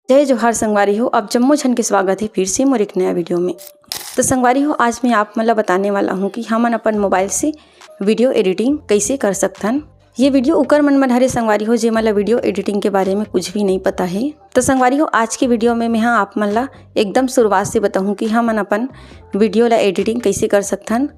जय जोहार संगवारी हो। अब जम्मो झन के स्वागत है फिर से मोर एक नया वीडियो में। तो संगवारी हो, आज मैं आप मतलब बताने वाला हूँ कि हमन अपन मोबाइल से वीडियो एडिटिंग कैसे कर सकथन। ये वीडियो उकर मन हरे संगवारी हो जे मतलब वीडियो एडिटिंग के बारे में कुछ भी नहीं पता है। तो संगवारी हो, आज की वीडियो में मैं आप मन ला एकदम शुरुआत से बताऊँ कि हमन अपन वीडियो ला एडिटिंग कैसे कर सकथन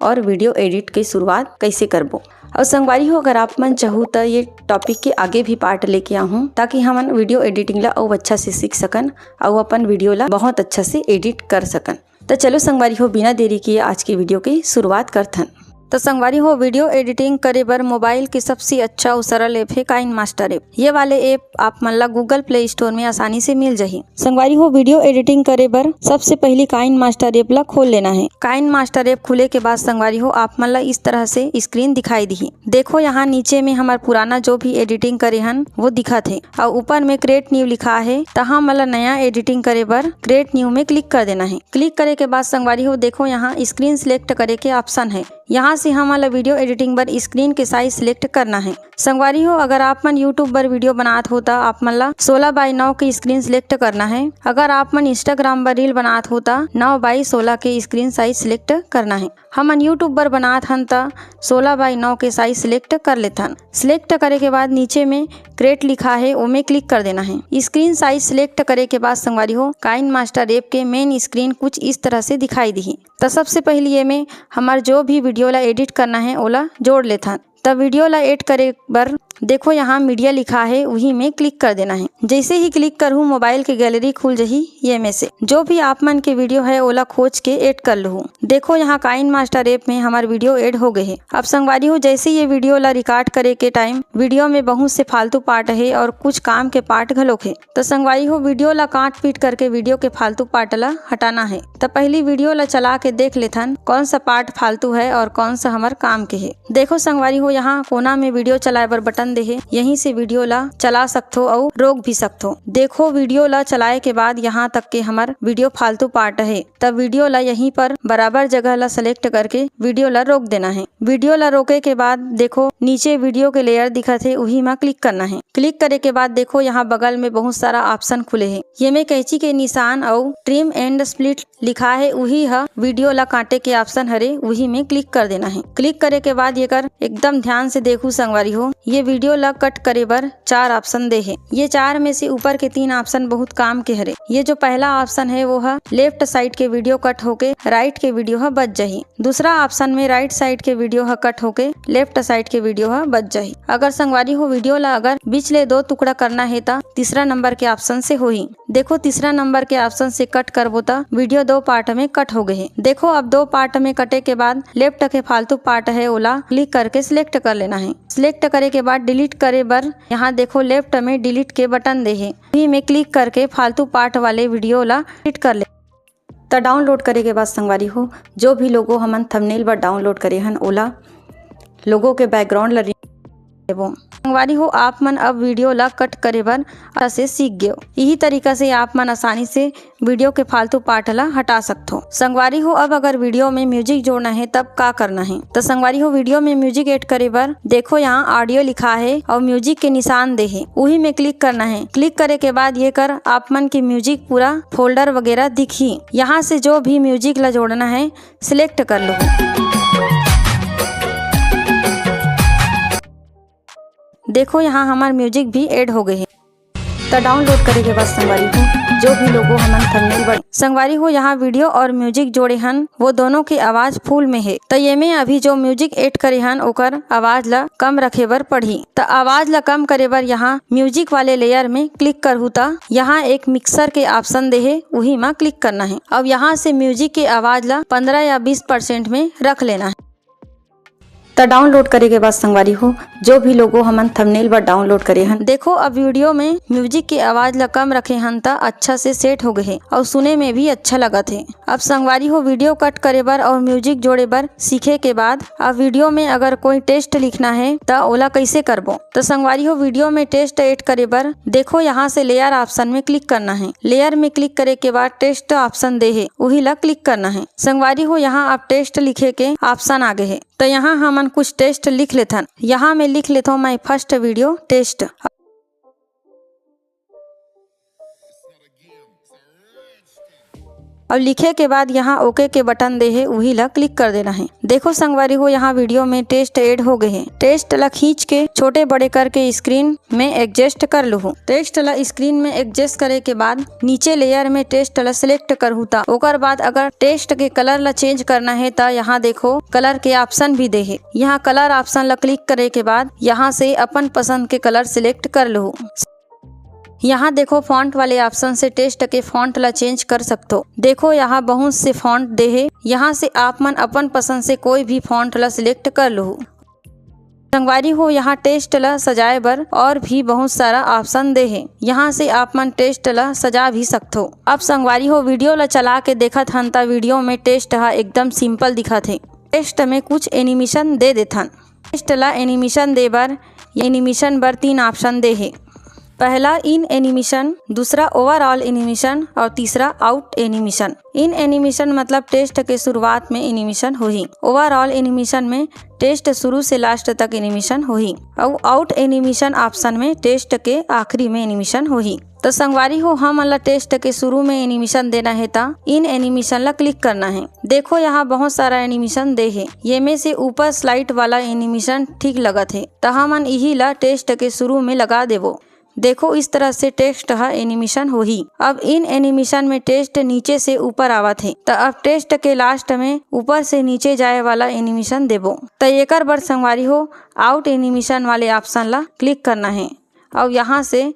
और वीडियो एडिट की शुरुआत कैसे करबो। और संगवारी हो, अगर आप मन चाहूँ तो ये टॉपिक के आगे भी पार्ट लेके आऊँ ताकि हमन वीडियो एडिटिंग ला और अच्छा से सीख सकन और अपन वीडियो ला बहुत अच्छा से एडिट कर सकन। तो चलो संगवारी हो, बिना देरी किए आज की वीडियो की शुरुआत करथन। तो संगवारी हो, वीडियो एडिटिंग करे बर मोबाइल के सबसे अच्छा और सरल ऐप है काइन मास्टर ऐप। ये वाले ऐप आप मन ला गूगल प्ले स्टोर में आसानी से मिल जाही। संगवारी हो, वीडियो एडिटिंग करे बर सबसे पहले काइन मास्टर ऐप ला खोल लेना है। काइन मास्टर ऐप खुले के बाद संगवारी हो, आप मन ला इस तरह से स्क्रीन दिखाई दी। देखो यहाँ नीचे में हमार पुराना जो भी एडिटिंग करे हन वो दिखत है और ऊपर में क्रिएट न्यू लिखा है। तो हम मतलब नया एडिटिंग करे बर क्रिएट न्यू में क्लिक कर देना है। क्लिक करे के बाद संगवारी हो, देखो यहाँ स्क्रीन सिलेक्ट करे के ऑप्शन है। यहाँ से हमारा वीडियो एडिटिंग पर स्क्रीन के साइज सिलेक्ट करना है। संगवारी हो, अगर आप मन यूट्यूब पर वीडियो बनात होता आप मन ला 16:9 की स्क्रीन सिलेक्ट करना है। अगर आप मन इंस्टाग्राम पर रील बनात होता 9:16 के स्क्रीन साइज सिलेक्ट करना है। हम यूट्यूब पर बनात हन त 16:9 के साइज सिलेक्ट कर लेथन। सिलेक्ट करे के बाद नीचे में क्रिएट लिखा है, वो में क्लिक कर देना है। स्क्रीन साइज सिलेक्ट करे के बाद संगवारी हो, काइन मास्टर ऐप के मेन स्क्रीन कुछ इस तरह से दिखाई दी। तो सबसे पहले ये में हमार जो भी वीडियो ला एडिट करना है ओला जोड़ लेथन। तब वीडियो ला एड करे बर देखो यहाँ मीडिया लिखा है, वही में क्लिक कर देना है। जैसे ही क्लिक करूँ मोबाइल के गैलरी खुल जही। ये में से जो भी आप मन के वीडियो है ओला खोज के ऐड कर लूँ। देखो यहाँ काइन मास्टर ऐप में हमार वीडियो ऐड हो गए है। अब संगवारी हो, जैसे ये वीडियो ला रिकॉर्ड करे के टाइम वीडियो में बहुत से फालतू पार्ट है और कुछ काम के पार्ट घलोक है। तो संगवारी हो, वीडियो ला काट पीट करके वीडियो के फालतू पार्ट ला हटाना है। तो पहली वीडियो ला चला के देख लेथन कौन सा पार्ट फालतू है और कौन सा हमार काम के है। देखो संगवारी हो, यहाँ कोना में वीडियो चलाए बर बटन दे है, यहीं से वीडियो ला चला सकथो और रोक भी सकथो। देखो वीडियो ला चलाए के बाद यहाँ तक के हमार वीडियो फालतू पार्ट है, तब वीडियो ला यहीं पर बराबर जगह ला सेलेक्ट करके वीडियो ला रोक देना है। वीडियो ला रोके के बाद देखो नीचे वीडियो के लेयर दिखत है, वही में क्लिक करना है। क्लिक करे के बाद देखो यहाँ बगल में बहुत सारा ऑप्शन खुले है। ये में कैंची के निशान और ट्रिम एंड स्प्लिट लिखा है, वही है वीडियो ला काटे के ऑप्शन हरे, वही में क्लिक कर देना है। क्लिक करे के बाद ये कर एकदम ध्यान से देखो संगवारी हो, ये वीडियो ला कट करे बर 4 ऑप्शन दे है। ये 4 में से ऊपर के 3 ऑप्शन बहुत काम के हरे। ये जो पहला ऑप्शन है वो है लेफ्ट साइड के वीडियो कट होके राइट के वीडियो है बच जाही। दूसरा ऑप्शन में राइट साइड के वीडियो है कट होके लेफ्ट साइड के वीडियो है बच जाही। अगर संगवारी हो, वीडियो ला अगर बीचले 2 टुकड़ा करना है ता तीसरा नंबर के ऑप्शन से होही। देखो तीसरा नंबर के ऑप्शन से कट करबो ता वीडियो 2 पार्ट में कट हो गए है। देखो अब 2 पार्ट में कटे के बाद लेफ्ट के फालतू पार्ट है ओला क्लिक करके सिलेक्ट कर लेना है। सिलेक्ट करे के बाद डिलीट करे बर यहाँ देखो लेफ्ट में डिलीट के बटन दे है, वही में क्लिक करके फालतू पार्ट वाले वीडियो ला डिलीट कर ले। तो डाउनलोड करे के बाद संगवारी हो, जो भी लोगो हमन थंबनेल पर डाउनलोड करे हन ओला लोगो के बैकग्राउंड ला संगवारी हो, आप मन अब वीडियो ला कट करे बर से सीख गए। यही तरीका से आप मन आसानी से वीडियो के फालतू पार्ट ला हटा सकते हो। संगवारी हो, अब अगर वीडियो में म्यूजिक जोड़ना है तब का करना है। तो संगवारी हो, वीडियो में म्यूजिक ऐड करे बर देखो यहाँ ऑडियो लिखा है और म्यूजिक के निशान दे है, वही में क्लिक करना है। क्लिक करे के बाद ये कर आप मन की म्यूजिक पूरा फोल्डर वगैरह दिखी। यहाँ से जो भी म्यूजिक ला जोड़ना है सिलेक्ट कर लो। देखो यहाँ हमार म्यूजिक भी ऐड हो गए हैं। तो डाउनलोड करे के बाद संगवारी हो, जो भी लोगो हमन थंबनेल पर संगवारी हो, यहाँ वीडियो और म्यूजिक जोड़े हन वो दोनों की आवाज फुल में है। तो ये में अभी जो म्यूजिक ऐड करे हन ओकर आवाज ला कम रखे बर पढ़ी। तो आवाज ला कम करे बर यहाँ म्यूजिक वाले लेयर में क्लिक करहु ता यहाँ एक मिक्सर के ऑप्शन दे है, वही में क्लिक करना है। अब यहाँ से म्यूजिक के आवाज ला 15 या 20% में रख लेना है। तो डाउनलोड करे के बाद संगवारी हो, जो भी लोगो हमन थंबनेल पर डाउनलोड करे हन देखो अब वीडियो में म्यूजिक की आवाज ला कम रखे हन ता अच्छा से सेट हो गए है और सुने में भी अच्छा लगा थे। अब संगवारी हो, वीडियो कट करे बर और म्यूजिक जोड़े बर सीखे के बाद अब वीडियो में अगर कोई टेक्स्ट लिखना है तो ओला कैसे करबो। तो संगवारी हो, वीडियो में टेक्स्ट ऐड करे बर देखो यहाँ से लेयर ऑप्शन में क्लिक करना है। लेयर में क्लिक करे के बाद टेक्स्ट ऑप्शन दे है, वही ला क्लिक करना है। संगवारी हो, यहाँ आप टेक्स्ट लिखे के ऑप्शन आ गए है। तो यहाँ हमन कुछ टेक्स्ट लिख लेथन। यहाँ मैं लिख लेता हूँ माई फर्स्ट वीडियो टेस्ट। और लिखे के बाद यहाँ ओके के बटन दे है वही ला क्लिक कर देना है। देखो संगवारी हो यहाँ वीडियो में टेस्ट ऐड हो गए हैं। टेस्ट ला खींच के छोटे बड़े करके स्क्रीन में एडजस्ट कर लूँ। टेस्ट ला स्क्रीन में एडजस्ट करे के बाद नीचे लेयर में टेस्ट ला सिलेक्ट करूँ ता ओकर बाद अगर टेस्ट के कलर ला चेंज करना है ता यहाँ देखो कलर के ऑप्शन भी दे है। यहाँ कलर ऑप्शन ला क्लिक करे के बाद यहाँ से अपन पसंद के कलर सिलेक्ट कर लूँ। यहाँ देखो फॉन्ट वाले ऑप्शन से टेस्ट के फॉन्ट ला चेंज कर सकते हो। देखो यहाँ बहुत से फॉन्ट दे है। यहाँ से आप मन अपन पसंद से कोई भी फॉन्ट ला सिलेक्ट कर लो। संगवारी हो यहाँ टेस्ट ला सजाए बर और भी बहुत सारा ऑप्शन दे है। यहाँ से आप मन टेस्ट ला सजा भी सकते हो। अब संगवारी हो वीडियो ला चला के देखत हन ता वीडियो में टेस्ट हा एकदम सिंपल दिखत है। टेस्ट में कुछ एनिमेशन दे देथन। टेस्ट ला एनिमेशन दे बर एनिमेशन बर 3 ऑप्शन दे है। पहला इन एनिमेशन, दूसरा ओवरऑल एनिमेशन और तीसरा आउट एनिमेशन। इन एनिमेशन मतलब टेस्ट के शुरुआत में एनिमेशन होही। ओवरऑल एनिमेशन में टेस्ट शुरू से लास्ट तक एनिमेशन होही और आउट एनिमेशन ऑप्शन में टेस्ट के आखिरी में एनिमेशन होही। तो संगवारी हो हम ला टेस्ट के शुरू में एनिमेशन देना है ता इन एनिमेशन ला क्लिक करना है। देखो यहाँ बहुत सारा एनिमेशन दे है। ये में से ऊपर स्लाइड वाला एनिमेशन ठीक लगत है तो हमन यही ला टेस्ट के शुरू में लगा देवो। देखो इस तरह से टेक्स्ट हा एनिमेशन होही। अब इन एनिमेशन में टेक्स्ट नीचे से ऊपर आवत है तो अब टेक्स्ट के लास्ट में ऊपर से नीचे जाए वाला एनिमेशन देबो। तो एकर बर संगवारी हो आउट एनिमेशन वाले ऑप्शन ला क्लिक करना है और यहाँ से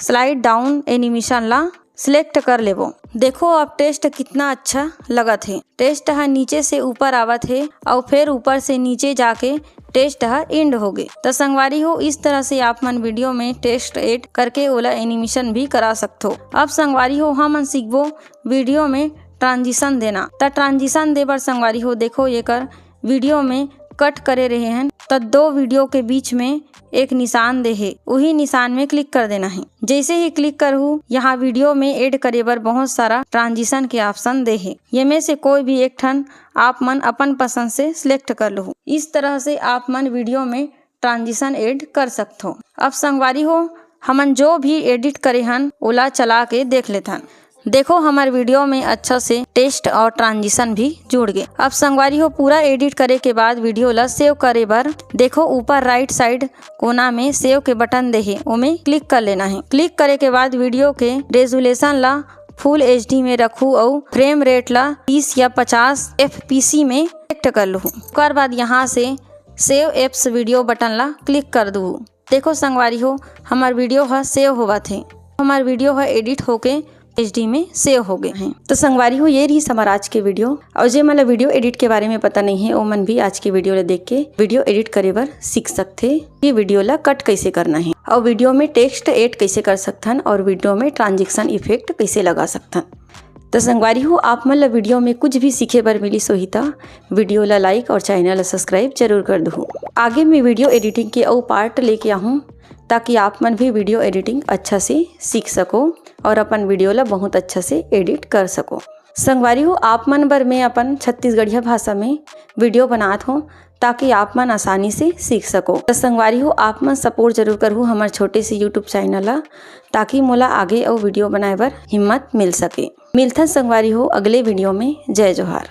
स्लाइड डाउन एनिमेशन ला सिलेक्ट कर लेबो। देखो अब टेस्ट कितना अच्छा लगत है। टेस्ट हा नीचे से ऊपर आवत है और फिर ऊपर से नीचे जाके टेस्ट हा एंड हो गए। तो संगवारी हो इस तरह से आप मन वीडियो में टेस्ट ऐड करके ओला एनिमेशन भी करा सकते हो। अब संगवारी हो हम सीखबो वीडियो में ट्रांजिशन देना। तो ट्रांजिशन दे बर संगवारी हो देखो ये कर वीडियो में कट करे रहे हैं तो 2 वीडियो के बीच में एक निशान दे है, वही निशान में क्लिक कर देना है। जैसे ही क्लिक करूँ यहाँ वीडियो में ऐड करे बर बहुत सारा ट्रांजिशन के ऑप्शन दे है। ये में से कोई भी एक ठन आप मन अपन पसंद से सिलेक्ट कर लो। इस तरह से आप मन वीडियो में ट्रांजिशन ऐड कर सकते हो। अब संगवारी हो हमन जो भी एडिट करे हन ओला चला के देख लेथन। देखो हमारे वीडियो में अच्छा से टेस्ट और ट्रांजिशन भी जुड़ गए। अब संगवारी हो पूरा एडिट करे के बाद वीडियो ला सेव करे बर देखो ऊपर राइट साइड कोना में सेव के बटन दे है, ओमे क्लिक कर लेना है। क्लिक करे के बाद वीडियो के रेजुलेशन ला फुल HD में रखू और फ्रेम रेट ला 30 या 50 fps में सेलेक्ट कर लूँ। उसके बाद यहाँ से सेव एप्स वीडियो बटन ला क्लिक कर दूँ। देखो संगवारी हो हमार वीडियो है सेव होगा थे, हमार वीडियो है एडिट होके HD में सेव हो गए हैं। तो संगवारी हो ये रही हमारा आज के वीडियो। और जे मतलब वीडियो एडिट के बारे में पता नहीं है वो मन भी आज के वीडियो ला देख के वीडियो एडिट करे बर सीख सकते। ये वीडियो ला कट कैसे करना है और वीडियो में टेक्स्ट ऐड कैसे कर सकथन और वीडियो में ट्रांजिशन इफेक्ट कैसे लगा सकथन। तो संगवारी हो आप मतलब वीडियो में कुछ भी सीखे बर मिली सोहिता वीडियो ला लाइक और चैनल ला सब्सक्राइब जरूर कर दो। आगे मैं वीडियो एडिटिंग के और पार्ट लेके आऊँ ताकि आप मन भी वीडियो एडिटिंग अच्छा से सीख सको और अपन वीडियो ला बहुत अच्छा से एडिट कर सको। संगवारी हो आप मन बर मैं अपन छत्तीसगढ़िया भाषा में वीडियो बनात हूँ ताकि आप मन आसानी से सीख सको। तो संगवारी हो आप मन सपोर्ट जरूर करूँ हमारे छोटे से यूट्यूब चैनल ला ताकि मोला आगे और वीडियो बनाए बर हिम्मत मिल सके। मिलता संगवारी हो अगले वीडियो में। जय जोहार।